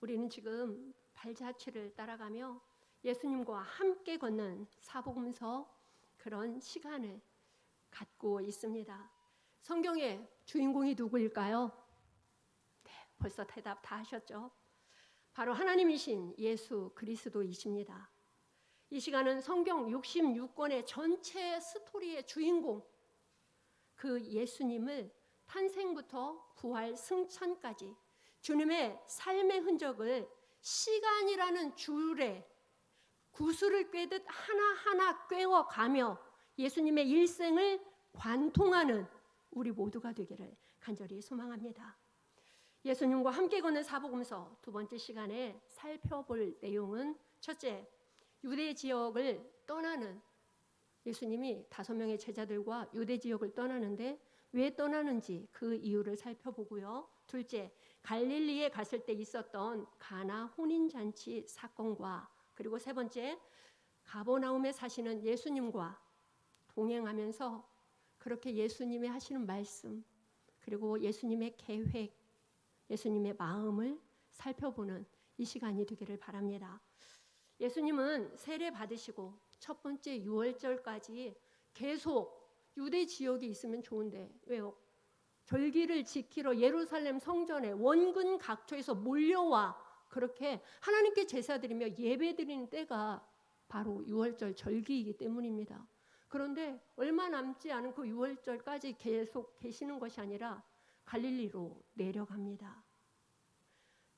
우리는 지금 발자취를 따라가며 예수님과 함께 걷는 사복음서 그런 시간을 갖고 있습니다. 성경의 주인공이 누구일까요? 네, 벌써 대답 다 하셨죠? 바로 하나님이신 예수 그리스도이십니다. 이 시간은 성경 66권의 전체 스토리의 주인공, 그 예수님을 탄생부터 부활 승천까지 주님의 삶의 흔적을 시간이라는 줄에 구슬을 꿰듯 하나하나 꿰어가며 예수님의 일생을 관통하는 우리 모두가 되기를 간절히 소망합니다. 예수님과 함께 걷는 사복음서 두 번째 시간에 살펴볼 내용은 첫째, 유대 지역을 떠나는 예수님이 5명의 제자들과 유대 지역을 떠나는데 왜 떠나는지 그 이유를 살펴보고요. 둘째, 갈릴리에 갔을 때 있었던 가나 혼인잔치 사건과 그리고 세 번째, 가버나움에 사시는 예수님과 동행하면서 그렇게 예수님이 하시는 말씀 그리고 예수님의 계획, 예수님의 마음을 살펴보는 이 시간이 되기를 바랍니다. 예수님은 세례 받으시고 첫 번째 유월절까지 계속 유대 지역에 있으면 좋은데 왜요? 절기를 지키러 예루살렘 성전에 원근 각처에서 몰려와 그렇게 하나님께 제사드리며 예배드리는 때가 바로 유월절 절기이기 때문입니다. 그런데 얼마 남지 않은 그 유월절까지 계속 계시는 것이 아니라 갈릴리로 내려갑니다.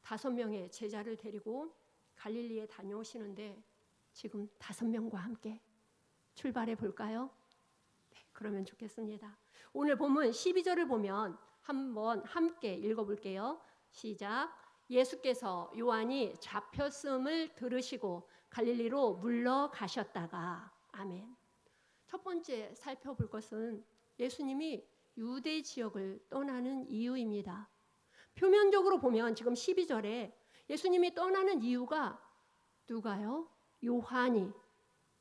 5명의 제자를 데리고 갈릴리에 다녀오시는데 지금 5명과 함께 출발해 볼까요? 네, 그러면 좋겠습니다. 오늘 본문 12절을 보면 한번 함께 읽어볼게요. 시작. 예수께서 요한이 잡혔음을 들으시고 갈릴리로 물러가셨다가 아멘. 첫 번째 살펴볼 것은 예수님이 유대 지역을 떠나는 이유입니다. 표면적으로 보면 지금 12절에 예수님이 떠나는 이유가 누가요? 요한이,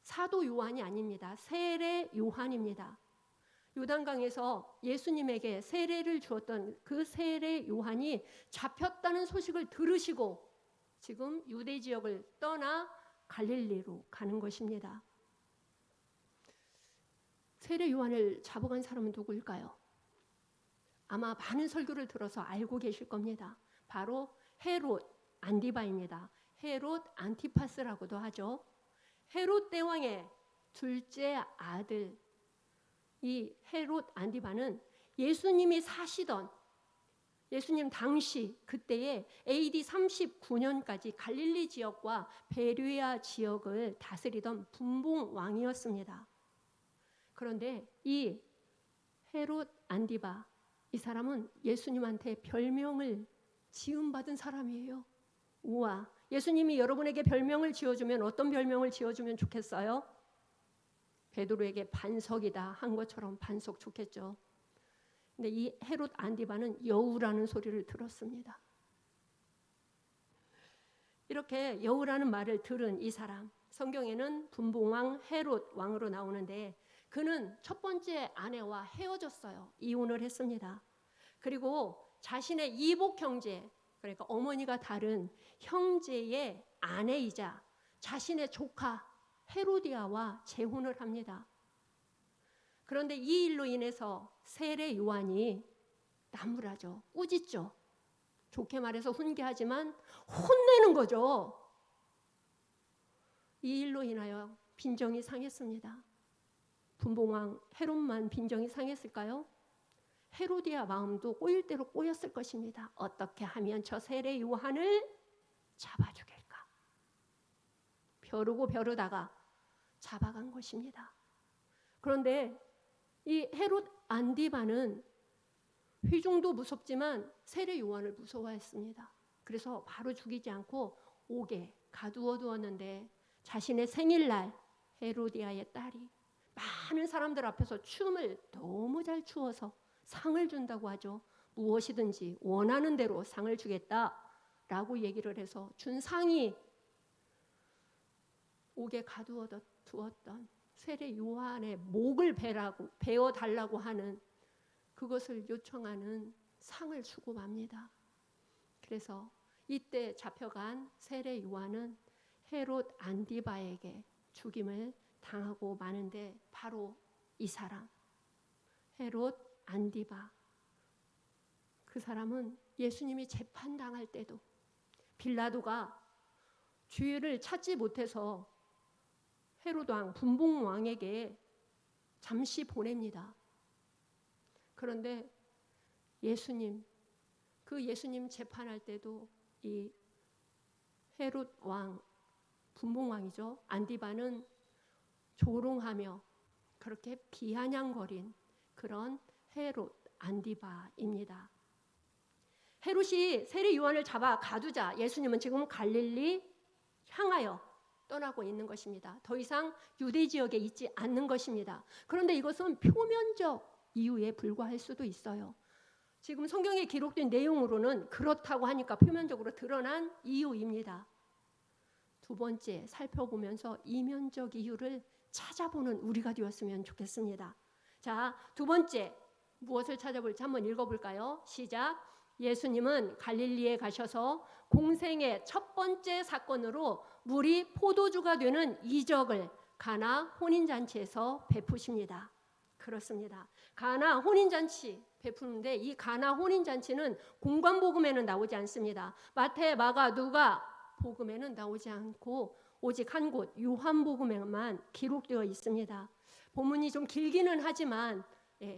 사도 요한이 아닙니다. 세례 요한입니다. 요단강에서 예수님에게 세례를 주었던 그 세례 요한이 잡혔다는 소식을 들으시고 지금 유대 지역을 떠나 갈릴리로 가는 것입니다. 세례 요한을 잡아간 사람은 누구일까요? 아마 많은 설교를 들어서 알고 계실 겁니다. 바로 헤롯 안디바입니다. 헤롯 안티파스라고도 하죠. 헤롯 대왕의 둘째 아들, 이 헤롯 안디바는 예수님이 사시던 예수님 당시 그때에 AD 39년까지 갈릴리 지역과 베르야 지역을 다스리던 분봉 왕이었습니다. 그런데 이 헤롯 안디바, 이 사람은 예수님한테 별명을 지음받은 사람이에요. 우와, 예수님이 여러분에게 별명을 지어주면 어떤 별명을 지어주면 좋겠어요? 베드로에게 반석이다 한 것처럼 반석 좋겠죠. 근데 이 헤롯 안디바는 여우라는 소리를 들었습니다. 이렇게 여우라는 말을 들은 이 사람, 성경에는 분봉왕 헤롯 왕으로 나오는데 그는 첫 번째 아내와 헤어졌어요. 이혼을 했습니다. 그리고 자신의 이복 형제, 그러니까 어머니가 다른 형제의 아내이자 자신의 조카 헤로디아와 재혼을 합니다. 그런데 이 일로 인해서 세례 요한이 나무라죠. 꾸짖죠. 좋게 말해서 훈계하지만 혼내는 거죠. 이 일로 인하여 빈정이 상했습니다. 분봉왕 헤롯만 빈정이 상했을까요? 헤로디아 마음도 꼬일 대로 꼬였을 것입니다. 어떻게 하면 저 세례 요한을 잡아 죽일까? 벼르고 벼르다가 잡아간 것입니다. 그런데 이 헤롯 안디바는 회중도 무섭지만 세례 요한을 무서워했습니다. 그래서 바로 죽이지 않고 옥에 가두어 두었는데 자신의 생일날 헤로디아의 딸이 많은 사람들 앞에서 춤을 너무 잘 추어서 상을 준다고 하죠. 무엇이든지 원하는 대로 상을 주겠다라고 얘기를 해서 준 상이 옥에 가두어 두었던 세례 요한의 목을 베어달라고 하는 그것을 요청하는 상을 주고 맙니다. 그래서 이때 잡혀간 세례 요한은 헤롯 안디바에게 죽임을 당하고 마는데 바로 이 사람 헤롯 안디바, 그 사람은 예수님이 재판당할 때도 빌라도가 주의를 찾지 못해서 헤롯 왕, 분봉 왕에게 잠시 보냅니다. 그런데 예수님, 그 예수님 재판할 때도 이 헤롯 왕, 분봉 왕이죠, 안디바는 조롱하며 그렇게 비아냥거린 그런 헤롯 안디바입니다. 헤롯이 세례 요한을 잡아 가두자 예수님은 지금 갈릴리 향하여 떠나고 있는 것입니다. 더 이상 유대 지역에 있지 않는 것입니다. 그런데 이것은 표면적 이유에 불과할 수도 있어요. 지금 성경에 기록된 내용으로는 그렇다고 하니까 표면적으로 드러난 이유입니다. 두 번째, 살펴보면서 이면적 이유를 찾아보는 우리가 되었으면 좋겠습니다. 자, 두 번째 무엇을 찾아볼지 한번 읽어볼까요? 시작. 예수님은 갈릴리에 가셔서 공생의 첫 번째 사건으로 물이 포도주가 되는 이적을 가나 혼인잔치에서 베푸십니다. 그렇습니다. 가나 혼인잔치 베푸는데 이 가나 혼인잔치는 공관복음에는 나오지 않습니다. 마태, 마가, 누가 복음에는 나오지 않고 오직 한 곳 요한복음에만 기록되어 있습니다. 본문이 좀 길기는 하지만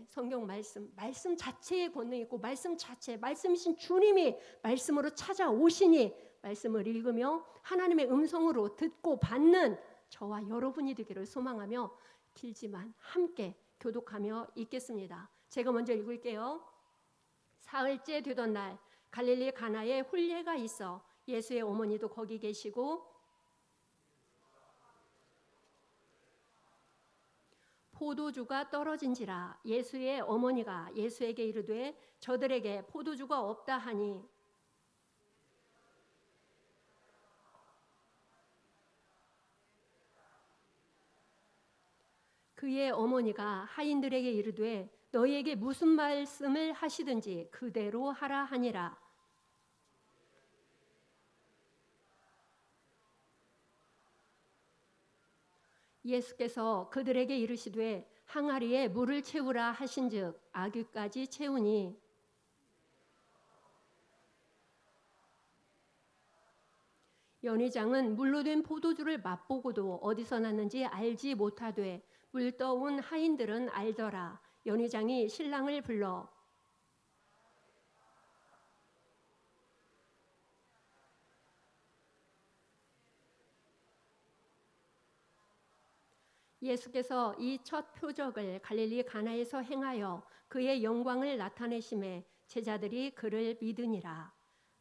성경 말씀 자체에 권능이 있고 말씀 자체, 말씀이신 주님이 말씀으로 찾아오시니 말씀을 읽으며 하나님의 음성으로 듣고 받는 저와 여러분이 되기를 소망하며 길지만 함께 교독하며 읽겠습니다. 제가 먼저 읽을게요. 사흘째 되던 날 갈릴리 가나에 혼례가 있어 예수의 어머니도 거기 계시고 포도주가 떨어진지라 예수의 어머니가 예수에게 이르되 저들에게 포도주가 없다 하니 그의 어머니가 하인들에게 이르되 너희에게 무슨 말씀을 하시든지 그대로 하라 하니라. 예수께서 그들에게 이르시되 항아리에 물을 채우라 하신즉 아귀까지 채우니 연회장은 물로 된 포도주를 맛보고도 어디서 났는지 알지 못하되 물 떠온 하인들은 알더라. 연회장이 신랑을 불러 예수께서 이 첫 표적을 갈릴리 가나에서 행하여 그의 영광을 나타내심에 제자들이 그를 믿으니라.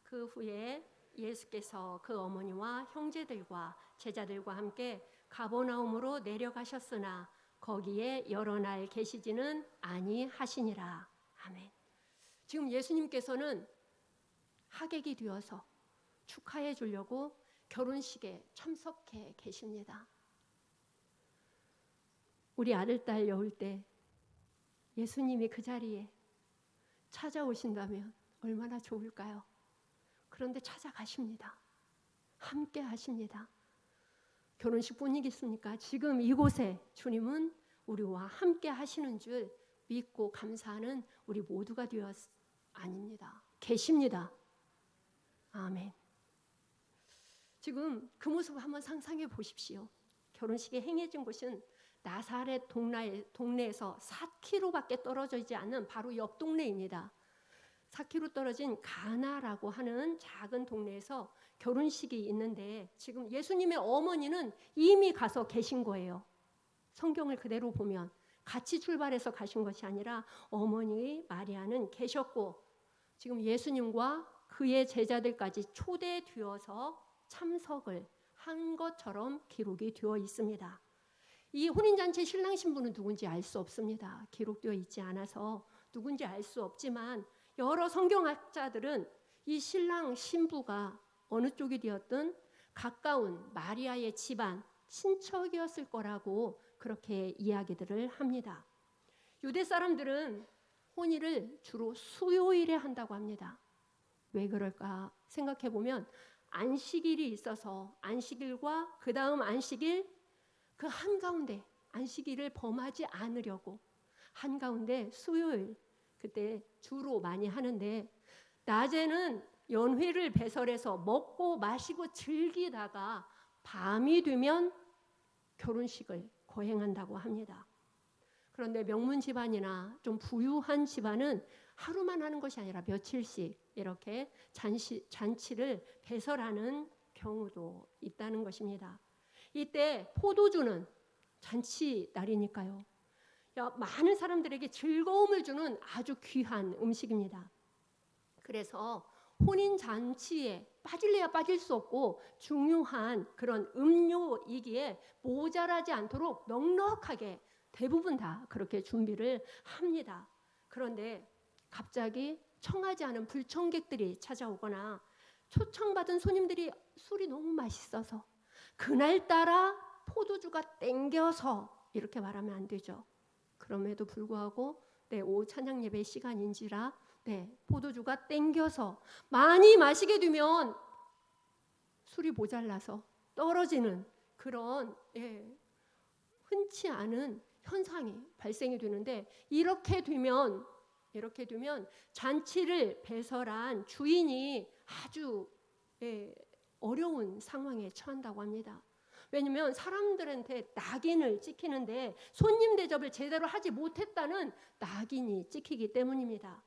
그 후에 예수께서 그 어머니와 형제들과 제자들과 함께 가버나움으로 내려가셨으나 거기에 여러 날 계시지는 아니하시니라. 아멘. 지금 예수님께서는 하객이 되어서 축하해 주려고 결혼식에 참석해 계십니다. 우리 아들, 딸 여울 때 예수님이 그 자리에 찾아오신다면 얼마나 좋을까요? 그런데 찾아가십니다. 함께 하십니다. 결혼식 분위기있습니까? 지금 이곳에 주님은 우리와 함께 하시는 줄 믿고 감사하는 우리 모두가 되었 아닙니다. 계십니다. 아멘. 지금 그 모습을 한번 상상해 보십시오. 결혼식이 행해진 곳은 나사렛 동네에서 4km밖에 떨어져 있지 않은 바로 옆 동네입니다. 4km 떨어진 가나라고 하는 작은 동네에서 결혼식이 있는데 지금 예수님의 어머니는 이미 가서 계신 거예요. 성경을 그대로 보면 같이 출발해서 가신 것이 아니라 어머니 마리아는 계셨고 지금 예수님과 그의 제자들까지 초대되어서 참석을 한 것처럼 기록이 되어 있습니다. 이 혼인잔치 신랑 신부는 누군지 알 수 없습니다. 기록되어 있지 않아서 누군지 알 수 없지만 여러 성경학자들은 이 신랑 신부가 어느 쪽이 되었든 가까운 마리아의 집안 친척이었을 거라고 그렇게 이야기들을 합니다. 유대 사람들은 혼인을 주로 수요일에 한다고 합니다. 왜 그럴까 생각해 보면 안식일이 있어서 안식일과 그 다음 안식일 그 한가운데 안식일을 범하지 않으려고 한가운데 수요일 그때 주로 많이 하는데 낮에는 연회를 배설해서 먹고 마시고 즐기다가 밤이 되면 결혼식을 거행한다고 합니다. 그런데 명문 집안이나 좀 부유한 집안은 하루만 하는 것이 아니라 며칠씩 이렇게 잔치를 배설하는 경우도 있다는 것입니다. 이때 포도주는 잔치 날이니까요. 많은 사람들에게 즐거움을 주는 아주 귀한 음식입니다. 그래서 혼인 잔치에 빠질래야 빠질 수 없고 중요한 그런 음료이기에 모자라지 않도록 넉넉하게 대부분 다 그렇게 준비를 합니다. 그런데 갑자기 청하지 않은 불청객들이 찾아오거나 초청받은 손님들이 술이 너무 맛있어서 그날따라 포도주가 땡겨서 이렇게 말하면 안 되죠. 그럼에도 불구하고 오후 찬양 예배 시간인지라 포도주가 땡겨서 많이 마시게 되면 술이 모자라서 떨어지는 그런 흔치 않은 현상이 발생이 되는데 이렇게 되면 잔치를 배설한 주인이 아주 어려운 상황에 처한다고 합니다. 왜냐하면 사람들한테 낙인을 찍히는데 손님 대접을 제대로 하지 못했다는 낙인이 찍히기 때문입니다.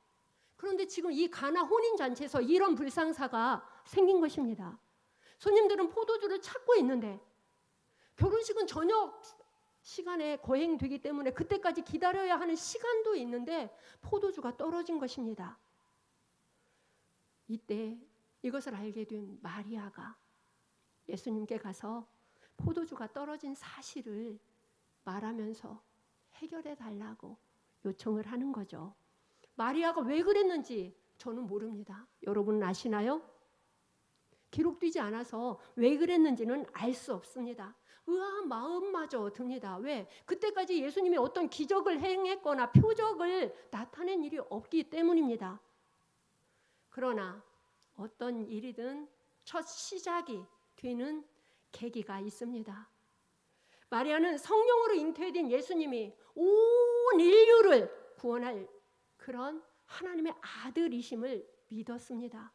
그런데 지금 이 가나 혼인잔치에서 이런 불상사가 생긴 것입니다. 손님들은 포도주를 찾고 있는데 결혼식은 저녁 시간에 거행되기 때문에 그때까지 기다려야 하는 시간도 있는데 포도주가 떨어진 것입니다. 이때 이것을 알게 된 마리아가 예수님께 가서 포도주가 떨어진 사실을 말하면서 해결해 달라고 요청을 하는 거죠. 마리아가 왜 그랬는지 저는 모릅니다. 여러분은 아시나요? 기록되지 않아서 왜 그랬는지는 알 수 없습니다. 의아한 마음마저 듭니다. 왜? 그때까지 예수님이 어떤 기적을 행했거나 표적을 나타낸 일이 없기 때문입니다. 그러나 어떤 일이든 첫 시작이 되는 계기가 있습니다. 마리아는 성령으로 잉태된 예수님이 온 인류를 구원할 그런 하나님의 아들이심을 믿었습니다.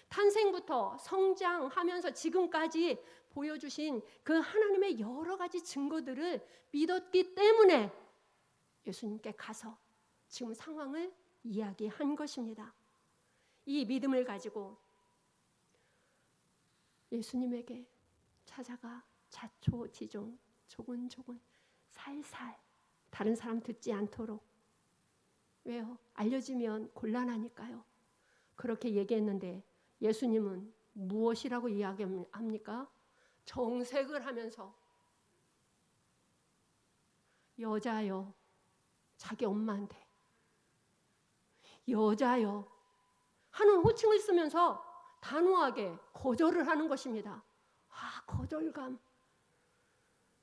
탄생부터 성장하면서 지금까지 보여주신 그 하나님의 여러 가지 증거들을 믿었기 때문에 예수님께 가서 지금 상황을 이야기한 것입니다. 이 믿음을 가지고 예수님에게 찾아가 자초지종 조근조근 살살 다른 사람 듣지 않도록 왜요? 알려지면 곤란하니까요. 그렇게 얘기했는데 예수님은 무엇이라고 이야기합니까? 정색을 하면서 여자여 자기 엄마한테 여자여 하는 호칭을 쓰면서 단호하게 거절을 하는 것입니다. 거절감.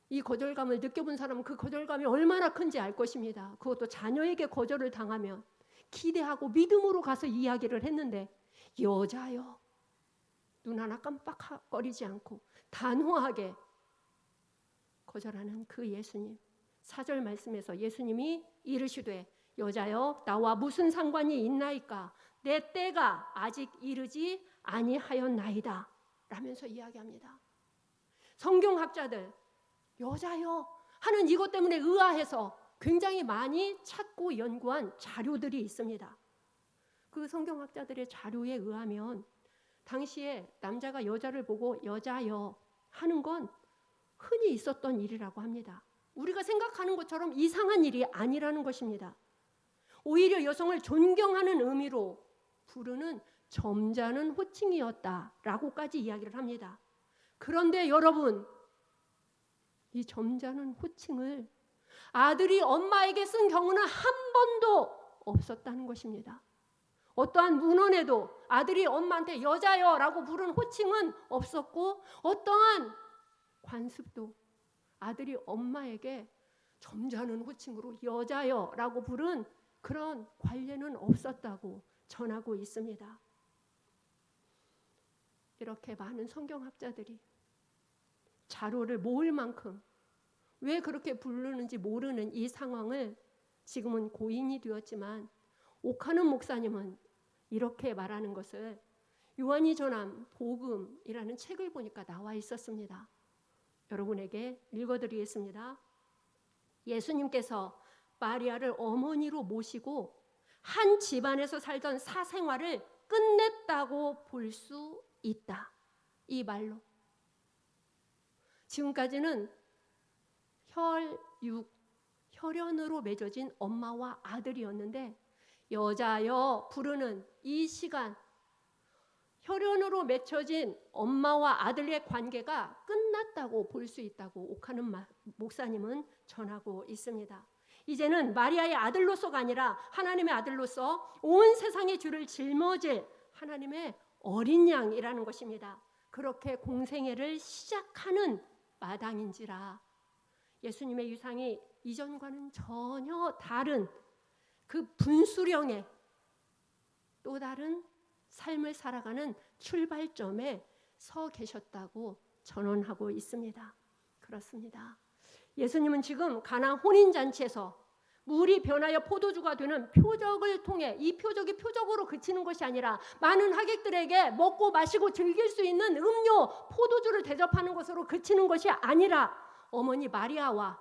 이 거절감을 느껴본 사람은 그 거절감이 얼마나 큰지 알 것입니다. 그것도 자녀에게 거절을 당하면 기대하고 믿음으로 가서 이야기를 했는데 여자여 눈 하나 깜빡거리지 않고 단호하게 거절하는 그 예수님. 4절 말씀에서 예수님이 이르시되 여자여 나와 무슨 상관이 있나이까 내 때가 아직 이르지 아니하였나이다 라면서 이야기합니다. 성경학자들 여자여 하는 이것 때문에 의아해서 굉장히 많이 찾고 연구한 자료들이 있습니다. 그 성경학자들의 자료에 의하면 당시에 남자가 여자를 보고 여자여 하는 건 흔히 있었던 일이라고 합니다. 우리가 생각하는 것처럼 이상한 일이 아니라는 것입니다. 오히려 여성을 존경하는 의미로 부르는 점잖은 호칭이었다라고까지 이야기를 합니다. 그런데 여러분, 이 점잖은 호칭을 아들이 엄마에게 쓴 경우는 한 번도 없었다는 것입니다. 어떠한 문헌에도 아들이 엄마한테 여자여라고 부른 호칭은 없었고 어떠한 관습도 아들이 엄마에게 점잖은 호칭으로 여자여라고 부른 그런 관례는 없었다고 전하고 있습니다. 이렇게 많은 성경학자들이 자료를 모을 만큼 왜 그렇게 부르는지 모르는 이 상황을 지금은 고인이 되었지만 오카는 목사님은 이렇게 말하는 것을 요한이 전한 복음이라는 책을 보니까 나와 있었습니다. 여러분에게 읽어드리겠습니다. 예수님께서 마리아를 어머니로 모시고 한 집안에서 살던 사생활을 끝냈다고 볼 수 있다. 이 말로 지금까지는 혈연으로 맺어진 엄마와 아들이었는데 여자여 부르는 이 시간 혈연으로 맺혀진 엄마와 아들의 관계가 끝났다고 볼 수 있다고 오카는 목사님은 전하고 있습니다. 이제는 마리아의 아들로서가 아니라 하나님의 아들로서 온 세상의 주를 짊어질 하나님의 어린 양이라는 것입니다. 그렇게 공생애를 시작하는 마당인지라 예수님의 유상이 이전과는 전혀 다른 그 분수령의 또 다른 삶을 살아가는 출발점에 서 계셨다고 전언하고 있습니다. 그렇습니다. 예수님은 지금 가나 혼인잔치에서 물이 변하여 포도주가 되는 표적을 통해 이 표적이 표적으로 그치는 것이 아니라 많은 하객들에게 먹고 마시고 즐길 수 있는 음료, 포도주를 대접하는 것으로 그치는 것이 아니라 어머니 마리아와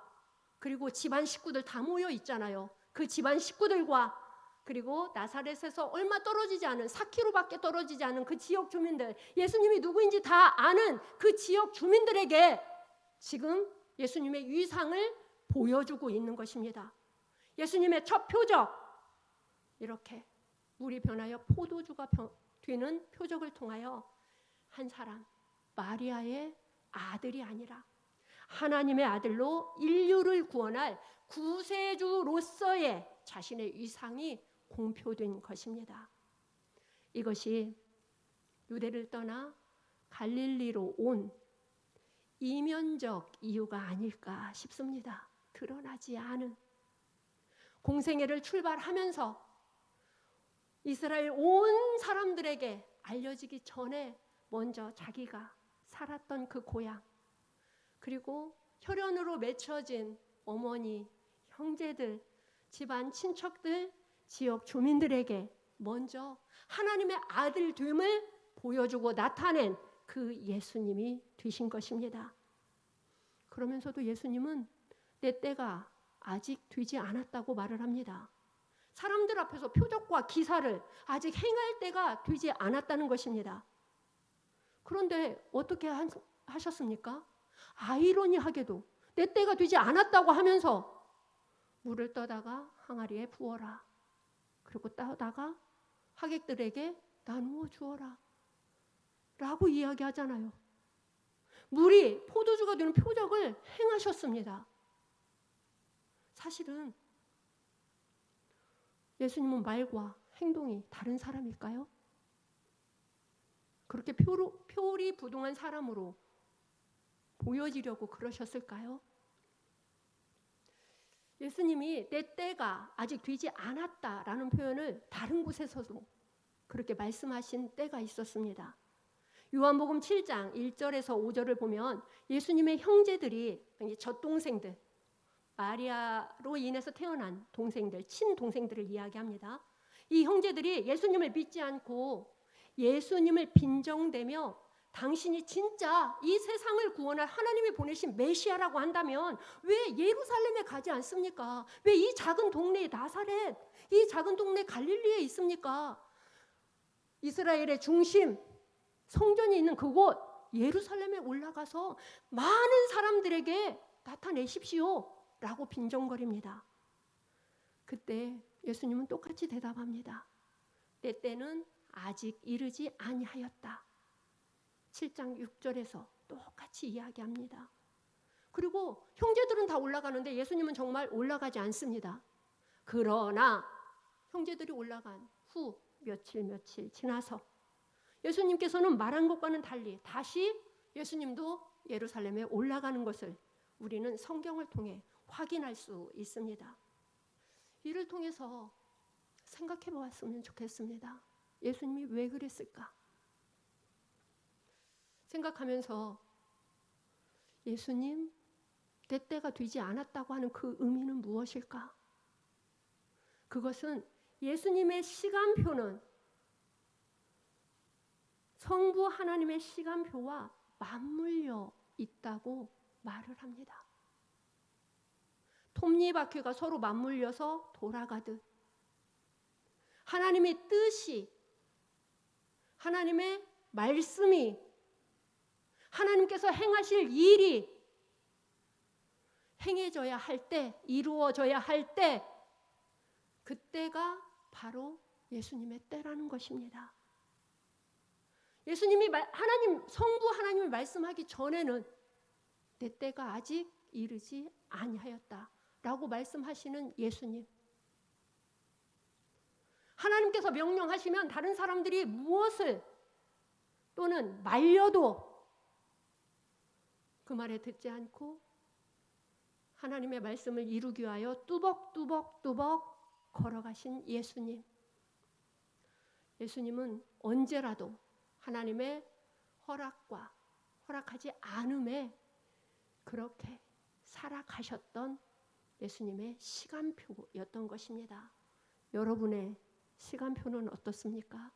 그리고 집안 식구들 다 모여 있잖아요. 그 집안 식구들과 그리고 나사렛에서 얼마 떨어지지 않은 4km밖에 떨어지지 않은 그 지역 주민들, 예수님이 누구인지 다 아는 그 지역 주민들에게 지금 예수님의 위상을 보여주고 있는 것입니다. 예수님의 첫 표적, 이렇게 물이 변하여 포도주가 되는 표적을 통하여 한 사람, 마리아의 아들이 아니라 하나님의 아들로 인류를 구원할 구세주로서의 자신의 위상이 공표된 것입니다. 이것이 유대를 떠나 갈릴리로 온 이면적 이유가 아닐까 싶습니다. 드러나지 않은 공생애를 출발하면서 이스라엘 온 사람들에게 알려지기 전에 먼저 자기가 살았던 그 고향 그리고 혈연으로 맺혀진 어머니, 형제들, 집안 친척들, 지역 주민들에게 먼저 하나님의 아들 됨을 보여주고 나타낸 그 예수님이 되신 것입니다. 그러면서도 예수님은 내 때가 아직 되지 않았다고 말을 합니다. 사람들 앞에서 표적과 기사를 아직 행할 때가 되지 않았다는 것입니다. 그런데 어떻게 하셨습니까? 아이러니하게도 내 때가 되지 않았다고 하면서 물을 떠다가 항아리에 부어라. 그리고 떠다가 하객들에게 나누어 주어라. 라고 이야기하잖아요. 물이 포도주가 되는 표적을 행하셨습니다. 사실은 예수님은 말과 행동이 다른 사람일까요? 그렇게 표리부동한 사람으로 보여지려고 그러셨을까요? 예수님이 내 때가 아직 되지 않았다라는 표현을 다른 곳에서도 그렇게 말씀하신 때가 있었습니다. 요한복음 7장 1절에서 5절을 보면 예수님의 형제들이 젖동생들, 마리아로 인해서 태어난 동생들, 친동생들을 이야기합니다. 이 형제들이 예수님을 믿지 않고 예수님을 빈정대며 당신이 진짜 이 세상을 구원할 하나님이 보내신 메시아라고 한다면 왜 예루살렘에 가지 않습니까? 왜 이 작은 동네 나사렛, 이 작은 동네 갈릴리에 있습니까? 이스라엘의 중심, 성전이 있는 그곳 예루살렘에 올라가서 많은 사람들에게 나타내십시오 라고 빈정거립니다. 그때 예수님은 똑같이 대답합니다. 내 때는 아직 이르지 아니하였다. 7장 6절에서 똑같이 이야기합니다. 그리고 형제들은 다 올라가는데 예수님은 정말 올라가지 않습니다. 그러나 형제들이 올라간 후 며칠 지나서 예수님께서는 말한 것과는 달리 다시 예수님도 예루살렘에 올라가는 것을 우리는 성경을 통해 확인할 수 있습니다. 이를 통해서 생각해 보았으면 좋겠습니다. 예수님이 왜 그랬을까? 생각하면서 예수님, 내 때가 되지 않았다고 하는 그 의미는 무엇일까? 그것은 예수님의 시간표는 성부 하나님의 시간표와 맞물려 있다고 말을 합니다. 톱니바퀴가 서로 맞물려서 돌아가듯 하나님의 뜻이, 하나님의 말씀이, 하나님께서 행하실 일이 행해져야 할 때, 이루어져야 할 때, 그때가 바로 예수님의 때라는 것입니다. 예수님이 하나님, 성부 하나님을 말씀하기 전에는 내 때가 아직 이르지 아니하였다라고 말씀하시는 예수님. 하나님께서 명령하시면 다른 사람들이 무엇을 또는 말려도 그 말에 듣지 않고 하나님의 말씀을 이루기 위하여 뚜벅뚜벅 걸어가신 예수님. 예수님은 언제라도 하나님의 허락과 허락하지 않음에 그렇게 살아가셨던 예수님의 시간표였던 것입니다. 여러분의 시간표는 어떻습니까?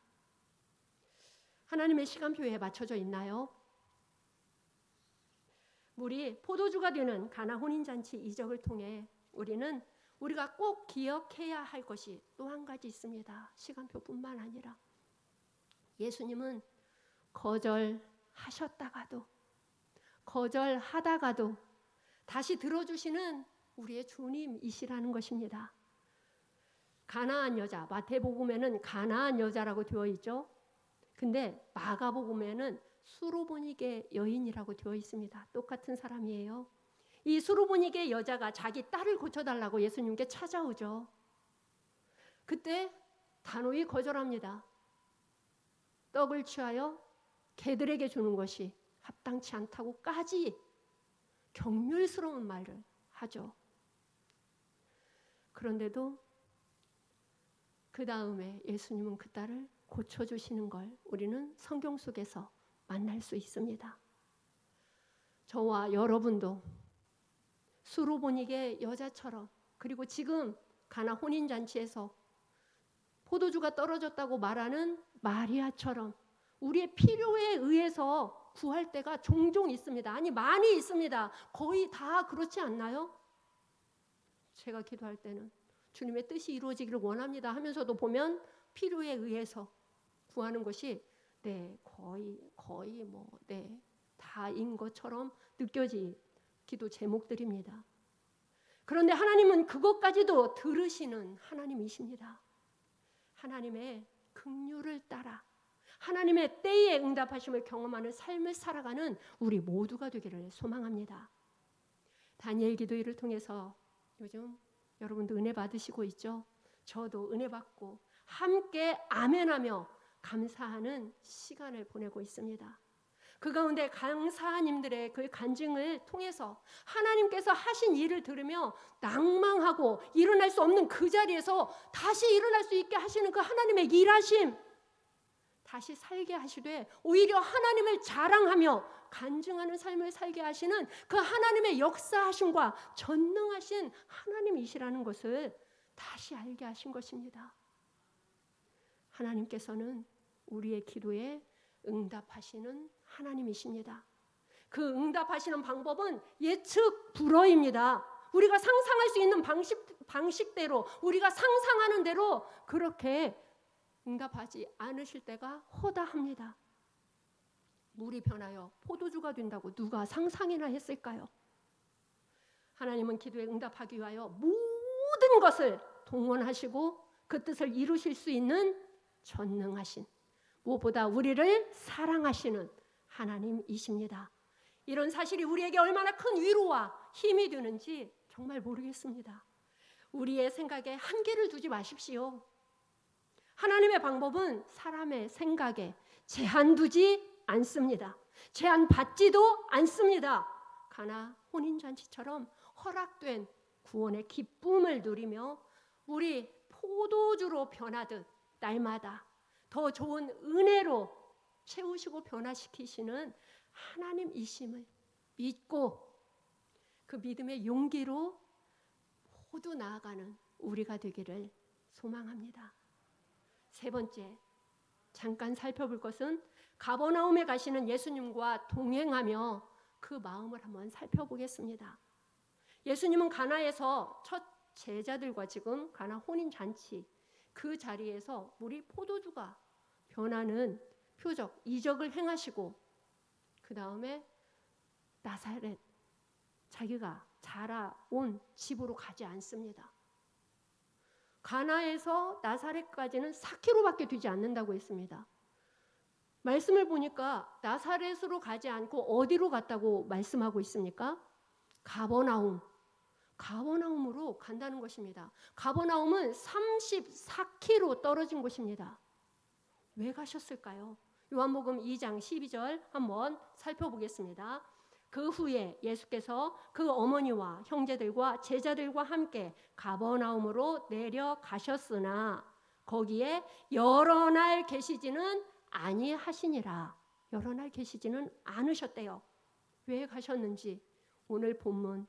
하나님의 시간표에 맞춰져 있나요? 우리 포도주가 되는 가나 혼인잔치 이적을 통해 우리가 꼭 기억해야 할 것이 또 한 가지 있습니다. 시간표뿐만 아니라 예수님은 거절하셨다가도 거절하다가도 다시 들어주시는 우리의 주님이시라는 것입니다. 가나안 여자, 마태복음에는 가나안 여자라고 되어 있죠. 근데 마가복음에는 수로보니게 여인이라고 되어 있습니다. 똑같은 사람이에요. 이 수로보니게 여자가 자기 딸을 고쳐달라고 예수님께 찾아오죠. 그때 단호히 거절합니다. 떡을 취하여 개들에게 주는 것이 합당치 않다고까지 경멸스러운 말을 하죠. 그런데도 그 다음에 예수님은 그 딸을 고쳐주시는 걸 우리는 성경 속에서 만날 수 있습니다. 저와 여러분도 수로보니게 여자처럼, 그리고 지금 가나 혼인잔치에서 포도주가 떨어졌다고 말하는 마리아처럼 우리의 필요에 의해서 구할 때가 종종 있습니다. 아니, 많이 있습니다. 거의 다 그렇지 않나요? 제가 기도할 때는 주님의 뜻이 이루어지기를 원합니다 하면서도 보면 필요에 의해서 구하는 것이 거의 다인 것처럼 느껴지 기도 제목들입니다. 그런데 하나님은 그것까지도 들으시는 하나님이십니다. 하나님의 긍휼을 따라 하나님의 때에 응답하심을 경험하는 삶을 살아가는 우리 모두가 되기를 소망합니다. 다니엘 기도회를 통해서 요즘 여러분도 은혜 받으시고 있죠? 저도 은혜 받고 함께 아멘하며 감사하는 시간을 보내고 있습니다. 그 가운데 강사님들의 그 간증을 통해서 하나님께서 하신 일을 들으며 낭망하고 일어날 수 없는 그 자리에서 다시 일어날 수 있게 하시는 그 하나님의 일하심, 다시 살게 하시되 오히려 하나님을 자랑하며 간증하는 삶을 살게 하시는 그 하나님의 역사하심과 전능하신 하나님이시라는 것을 다시 알게 하신 것입니다. 하나님께서는 우리의 기도에 응답하시는 하나님이십니다. 그 응답하시는 방법은 예측 불허입니다. 우리가 상상할 수 있는 방식대로, 우리가 상상하는 대로 그렇게 응답하지 않으실 때가 허다합니다. 물이 변하여 포도주가 된다고 누가 상상이나 했을까요? 하나님은 기도에 응답하기 위하여 모든 것을 동원하시고 그 뜻을 이루실 수 있는 전능하신, 무엇보다 우리를 사랑하시는 하나님이십니다. 이런 사실이 우리에게 얼마나 큰 위로와 힘이 되는지 정말 모르겠습니다. 우리의 생각에 한계를 두지 마십시오. 하나님의 방법은 사람의 생각에 제한 두지 않습니다. 제한 받지도 않습니다. 가나 혼인잔치처럼 허락된 구원의 기쁨을 누리며 우리 포도주로 변하듯 날마다 더 좋은 은혜로 채우시고 변화시키시는 하나님이심을 믿고 그 믿음의 용기로 모두 나아가는 우리가 되기를 소망합니다. 세 번째, 잠깐 살펴볼 것은 가버나움에 가시는 예수님과 동행하며 그 마음을 한번 살펴보겠습니다. 예수님은 가나에서 첫 제자들과 지금 가나 혼인잔치 그 자리에서 물이 포도주가 변하는 표적, 이적을 행하시고 그 다음에 나사렛, 자기가 자라온 집으로 가지 않습니다. 가나에서 나사렛까지는 4km밖에 되지 않는다고 했습니다. 말씀을 보니까 나사렛으로 가지 않고 어디로 갔다고 말씀하고 있습니까? 가버나움으로 간다는 것입니다. 가버나움은 34km 떨어진 곳입니다. 왜 가셨을까요? 요한복음 2장 12절 한번 살펴보겠습니다. 그 후에 예수께서 그 어머니와 형제들과 제자들과 함께 가버나움으로 내려가셨으나 거기에 여러 날 계시지는 아니하시니라. 여러 날 계시지는 않으셨대요. 왜 가셨는지 오늘 본문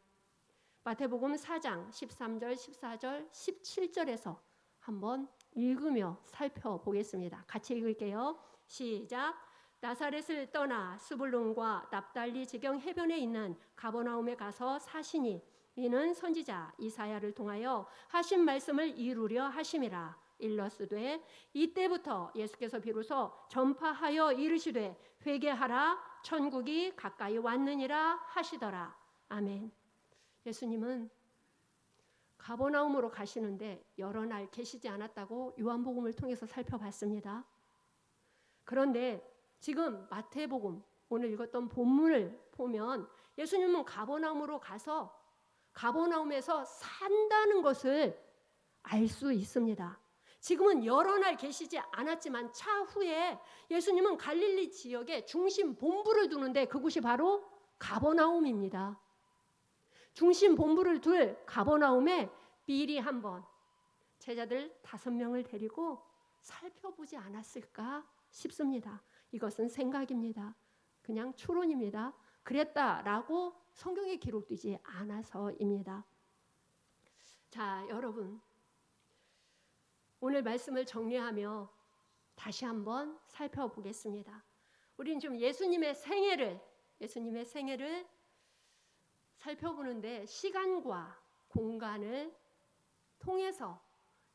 마태복음 4장 13절, 14절, 17절에서 한번 읽으며 살펴보겠습니다. 같이 읽을게요. 시작. 나사렛을 떠나 스불론과 납달리 지경 해변에 있는 가버나움에 가서 사시니 이는 선지자 이사야를 통하여 하신 말씀을 이루려 하심이라. 일러스되 이때부터 예수께서 비로소 전파하여 이르시되 회개하라 천국이 가까이 왔느니라 하시더라. 아멘. 예수님은 가버나움으로 가시는데 여러 날 계시지 않았다고 요한복음을 통해서 살펴봤습니다. 그런데 지금 마태복음 오늘 읽었던 본문을 보면 예수님은 가버나움으로 가서 가버나움에서 산다는 것을 알 수 있습니다. 지금은 여러 날 계시지 않았지만 차후에 예수님은 갈릴리 지역에 중심 본부를 두는데 그곳이 바로 가버나움입니다. 중심 본부를 둘 가버나움에 미리 한번 제자들 5명을 데리고 살펴보지 않았을까 싶습니다. 이것은 생각입니다. 그냥 추론입니다. 그랬다라고 성경에 기록되지 않아서입니다. 자, 여러분 오늘 말씀을 정리하며 다시 한번 살펴보겠습니다. 우리는 좀 예수님의 생애를 살펴보는데 시간과 공간을 통해서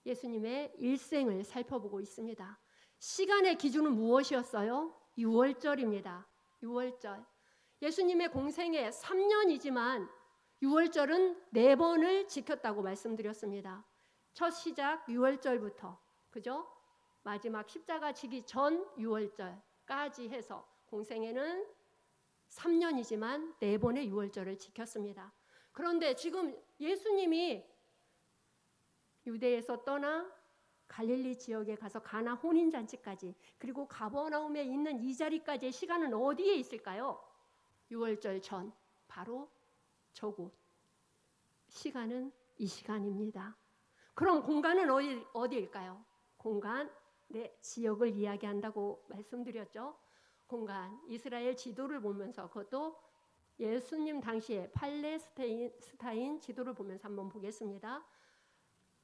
예수님의 일생을 살펴보고 있습니다. 시간의 기준은 무엇이었어요? 유월절입니다. 유월절. 예수님의 공생애 3년이지만 유월절은 4번을 지켰다고 말씀드렸습니다. 첫 시작 유월절부터, 그죠? 마지막 십자가 지기 전 유월절까지 해서 공생애는 3년이지만 4번의 유월절을 지켰습니다. 그런데 지금 예수님이 유대에서 떠나 갈릴리 지역에 가서 가나 혼인잔치까지 그리고 가버나움에 있는 이 자리까지의 시간은 어디에 있을까요? 유월절 전 바로 저곳. 시간은 이 시간입니다. 그럼 공간은 어디일까요? 공간, 지역을 이야기한다고 말씀드렸죠. 공간, 이스라엘 지도를 보면서 그것도 예수님 당시에 팔레스타인 지도를 보면서 한번 보겠습니다.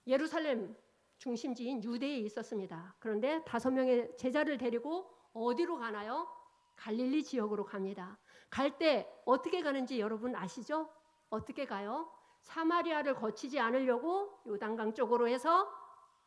예루살렘 중심지인 유대에 있었습니다. 그런데 5명의 제자를 데리고 어디로 가나요? 갈릴리 지역으로 갑니다. 갈 때 어떻게 가는지 여러분 아시죠? 어떻게 가요? 사마리아를 거치지 않으려고 요단강 쪽으로 해서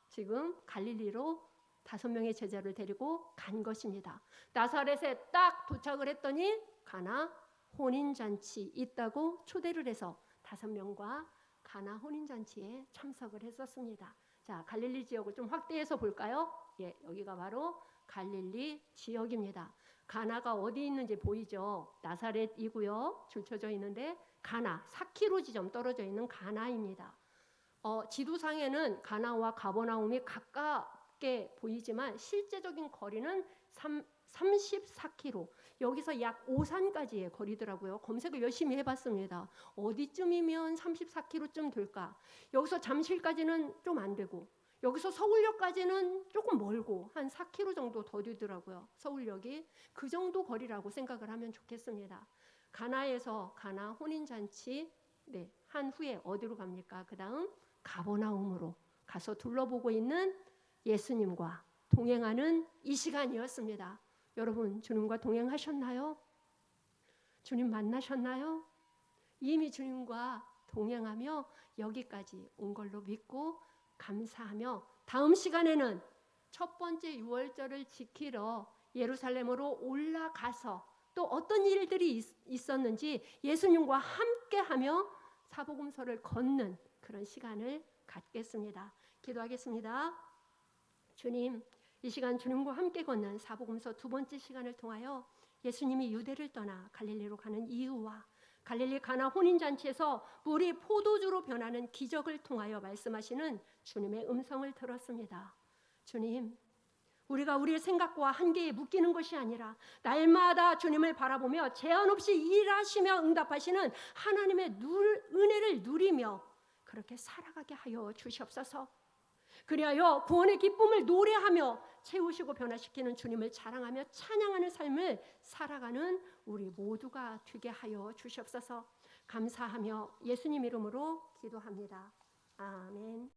지금 갈릴리로 5명의 제자를 데리고 간 것입니다. 나사렛에 딱 도착을 했더니 가나 혼인잔치 있다고 초대를 해서 5명과 가나 혼인잔치에 참석을 했었습니다. 자, 갈릴리 지역을 좀 확대해서 볼까요? 예, 여기가 바로 갈릴리 지역입니다. 가나가 어디 있는지 보이죠? 나사렛이고요. 줄쳐져 있는데 가나, 4km 지점 떨어져 있는 가나입니다. 지도상에는 가나와 가버나움이 가깝게 보이지만 실제적인 거리는 34km. 여기서 약 오산까지의 거리더라고요. 검색을 열심히 해봤습니다. 어디쯤이면 34km쯤 될까? 여기서 잠실까지는 좀 안 되고 여기서 서울역까지는 조금 멀고 한 4km 정도 더 되더라고요. 서울역이 그 정도 거리라고 생각을 하면 좋겠습니다. 가나에서 가나 혼인잔치 한 후에 어디로 갑니까? 그 다음 가버나움으로 가서 둘러보고 있는 예수님과 동행하는 이 시간이었습니다. 여러분, 주님과 동행하셨나요? 주님 만나셨나요? 이미 주님과 동행하며 여기까지 온 걸로 믿고 감사하며 다음 시간에는 첫 번째 유월절을 지키러 예루살렘으로 올라가서 또 어떤 일들이 있었는지 예수님과 함께하며 사복음서를 걷는 그런 시간을 갖겠습니다. 기도하겠습니다. 주님, 이 시간 주님과 함께 걷는 사복음서 두 번째 시간을 통하여 예수님이 유대를 떠나 갈릴리로 가는 이유와 갈릴리 가나 혼인잔치에서 물이 포도주로 변하는 기적을 통하여 말씀하시는 주님의 음성을 들었습니다. 주님, 우리가 우리의 생각과 한계에 묶이는 것이 아니라 날마다 주님을 바라보며 제한 없이 일하시며 응답하시는 하나님의 은혜를 누리며 그렇게 살아가게 하여 주시옵소서. 그리하여 구원의 기쁨을 노래하며 채우시고 변화시키는 주님을 자랑하며 찬양하는 삶을 살아가는 우리 모두가 되게 하여 주시옵소서. 감사하며 예수님 이름으로 기도합니다. 아멘.